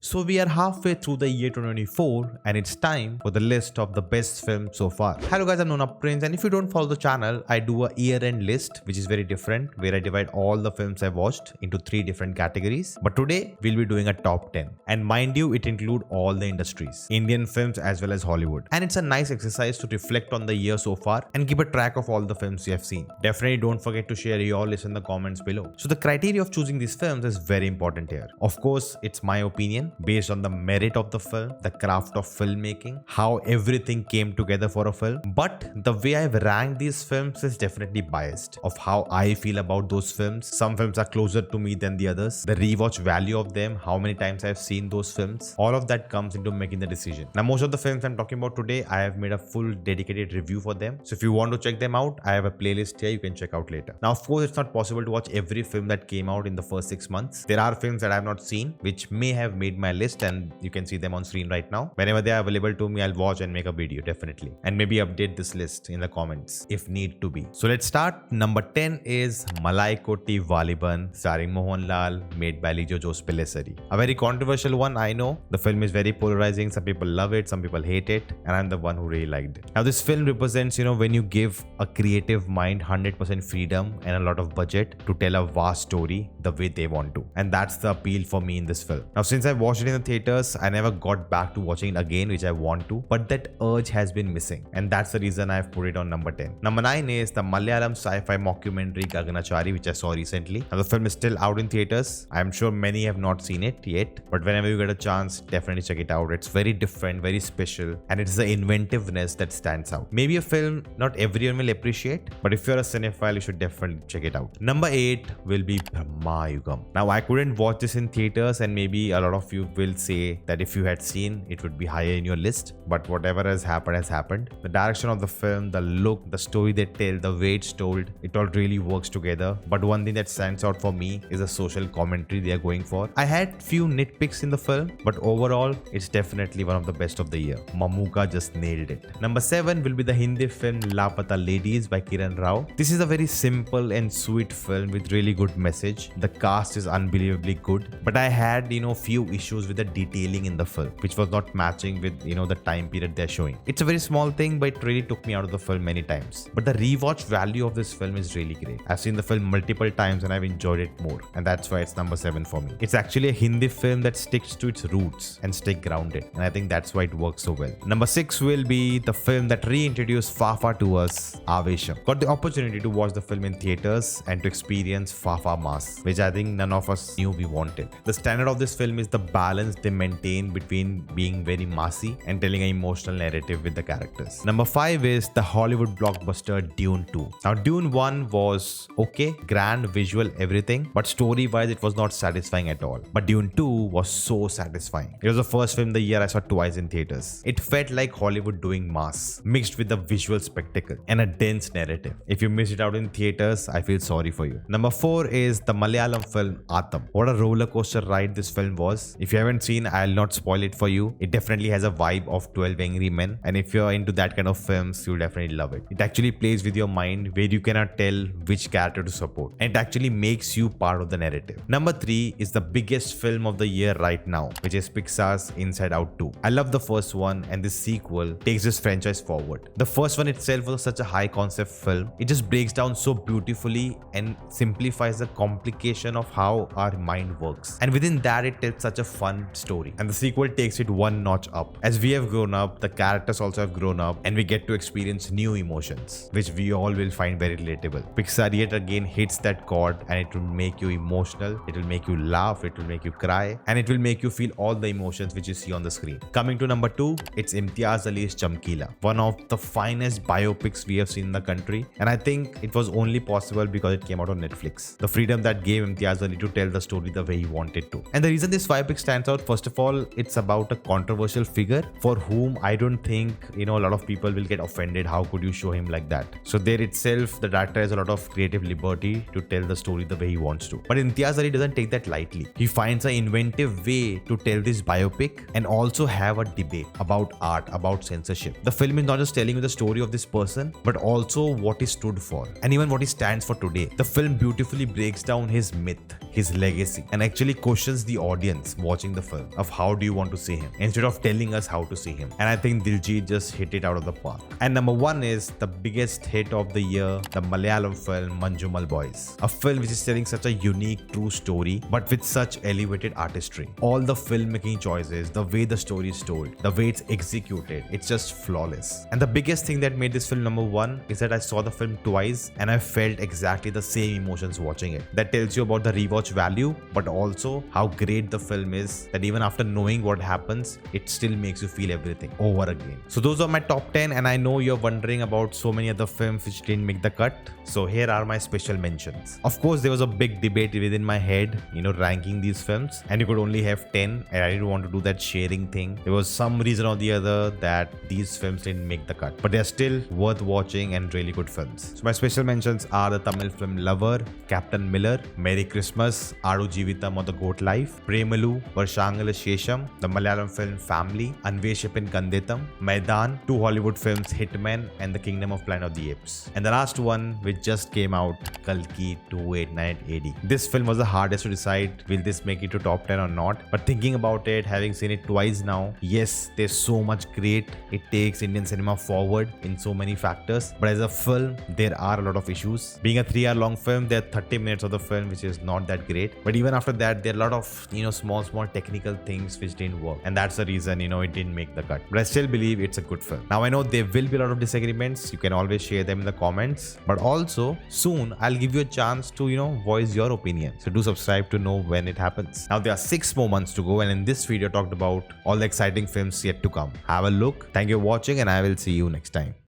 So we are halfway through the year 2024 and it's time for the list of the best films so far. Hello guys, I'm Nona and if you don't follow the channel, I do a year-end list which is very different where I divide all the films I watched into 3 different categories. But today we'll be doing a top 10 and mind you it includes all the industries, Indian films as well as Hollywood. And it's a nice exercise to reflect on the year so far and keep a track of all the films you have seen. Definitely don't forget to share your list in the comments below. So the criteria of choosing these films is very important here. Of course, it's my opinion based on the merit of the film, the craft of filmmaking, how everything came together for a film. But the way I've ranked these films is definitely biased of how I feel about those films. Some films are closer to me than the others. The rewatch value of them, how many times I've seen those films, all of that comes into making the decision. Now most of the films I'm talking about today, I have made a full dedicated review for them. So if you want to check them out, I have a playlist here you can check out later. Now of course it's not possible to watch every film that came out in the first 6 months. There are films that I have not seen which may have made my list and you can see them on screen right now. Whenever they are available to me, I'll watch and make a video definitely. And maybe update this list in the comments if need to be. So let's start. Number 10 is Malai Koti Valiban starring Mohanlal, made by Lijo Jos Pelesari. A very controversial one, I know. The film is very polarizing. Some people love it, some people hate it, and I'm the one who really liked it. Now this film represents, when you give a creative mind 100% freedom and a lot of budget to tell a vast story the way they want to. And that's the appeal for me in this film. Now since I watched it in the theaters, I never got back to watching it again, which I want to, but that urge has been missing, and that's the reason I've put it on number 10. Number 9 is the Malayalam sci-fi mockumentary Gaganachari, which I saw recently. Now the film is still out in theaters. I'm sure many have not seen it yet, but whenever you get a chance, definitely check it out. It's very different, very special, and it's the inventiveness that stands out. Maybe a film not everyone will appreciate, but if you're a cinephile, you should definitely check it out. Number 8 will be Brahmayugam. Now I couldn't watch this in theaters, and maybe a lot of you will say that if you had seen, it would be higher in your list, but whatever has happened. The direction of the film, the look, the story they tell, the way it's told, it all really works together. But one thing that stands out for me is the social commentary they are going for. I had few nitpicks in the film, but overall, it's definitely one of the best of the year. Mamuka just nailed it. Number 7 will be the Hindi film Lapata Ladies by Kiran Rao. This is a very simple and sweet film with really good message. The cast is unbelievably good, but I had, few issues with the detailing in the film, which was not matching with, the time period they're showing. It's a very small thing, but it really took me out of the film many times. But the rewatch value of this film is really great. I've seen the film multiple times and I've enjoyed it more, and that's why it's number 7 for me. It's actually a Hindi film that sticks to its roots and stay grounded, and I think that's why it works so well. Number 6 will be the film that reintroduced Fafa to us, Avesham. Got the opportunity to watch the film in theaters and to experience Fafa mass, which I think none of us knew we wanted. The standard of this film is the balance they maintain between being very massy and telling an emotional narrative with the characters. Number 5 is the Hollywood blockbuster Dune 2. Now Dune 1 was okay, grand, visual, everything, but story wise it was not satisfying at all. But Dune 2 was so satisfying. It was the first film the year I saw twice in theaters. It felt like Hollywood doing mass, mixed with the visual spectacle and a dense narrative. If you missed it out in theaters, I feel sorry for you. Number 4 is the Malayalam film Atam. What a roller coaster ride this film was. If you haven't seen, I'll not spoil it for you. It definitely has a vibe of 12 Angry Men, and if you're into that kind of films, you'll definitely love it. It actually plays with your mind where you cannot tell which character to support, and it actually makes you part of the narrative. Number 3 is the biggest film of the year right now, which is Pixar's Inside Out 2. I love the first one, and this sequel takes this franchise forward. The first one itself was such a high concept film. It just breaks down so beautifully and simplifies the complication of how our mind works, and within that it tells such a fun story. And the sequel takes it one notch up. As we have grown up, the characters also have grown up, and we get to experience new emotions, which we all will find very relatable. Pixar yet again hits that chord, and it will make you emotional, it will make you laugh, it will make you cry, and it will make you feel all the emotions which you see on the screen. Coming to number 2, it's Imtiaz Ali's Chamkila, one of the finest biopics we have seen in the country, and I think it was only possible because it came out on Netflix. The freedom that gave Imtiaz Ali to tell the story the way he wanted to. And the reason this biopic stands out, first of all, it's about a controversial figure for whom I don't think, a lot of people will get offended. How could you show him like that? So there itself, the director has a lot of creative liberty to tell the story the way he wants to. But Imtiaz Ali doesn't take that lightly. He finds an inventive way to tell this biopic and also have a debate about art, about censorship. The film is not just telling you the story of this person, but also what he stood for and even what he stands for today. The film beautifully breaks down his myth, his legacy, and actually questions the audience watching the film of how do you want to see him instead of telling us how to see him. And I think Diljit just hit it out of the park. And number one is the biggest hit of the year, the Malayalam film Manjumal Boys, a film which is telling such a unique true story but with such elevated artistry. All the filmmaking choices, the way the story is told, the way it's executed, it's just flawless. And the biggest thing that made this film number one is that I saw the film twice and I felt exactly the same emotions watching it. That tells you about the rewatch value, but also how great the film is, that even after knowing what happens, it still makes you feel everything over again. So those are my top 10, and I know you're wondering about so many other films which didn't make the cut. So here are my special mentions. Of course, there was a big debate within my head, ranking these films, and you could only have 10, and I didn't want to do that sharing thing. There was some reason or the other that these films didn't make the cut, but they're still worth watching and really good films. So my special mentions are the Tamil film Lover, Captain Miller, Merry Christmas, Adu Jeevitam or The Goat Life, Premalu, Varshangala Shesham, the Malayalam film Family, Anveshapin Kandetam, Maidan, two Hollywood films Hitman and The Kingdom of Planet of the Apes. And the last one which just came out, Kalki 2898 AD. This film was the hardest to decide will this make it to top 10 or not, but thinking about it, having seen it twice now, yes, there's so much great. It takes Indian cinema forward in so many factors, but as a film, there are a lot of issues. Being a 3-hour long film, there are 30 minutes of the film which is not that great, but even after that, there are a lot of small technical things which didn't work, and that's the reason it didn't make the cut. But I still believe it's a good film. Now I know there will be a lot of disagreements. You can always share them in the comments, but also soon I'll give you a chance to voice your opinion. So do subscribe to know when it happens. Now there are 6 more months to go, and in this video I talked about all the exciting films yet to come. Have a look. Thank you for watching, and I will see you next time.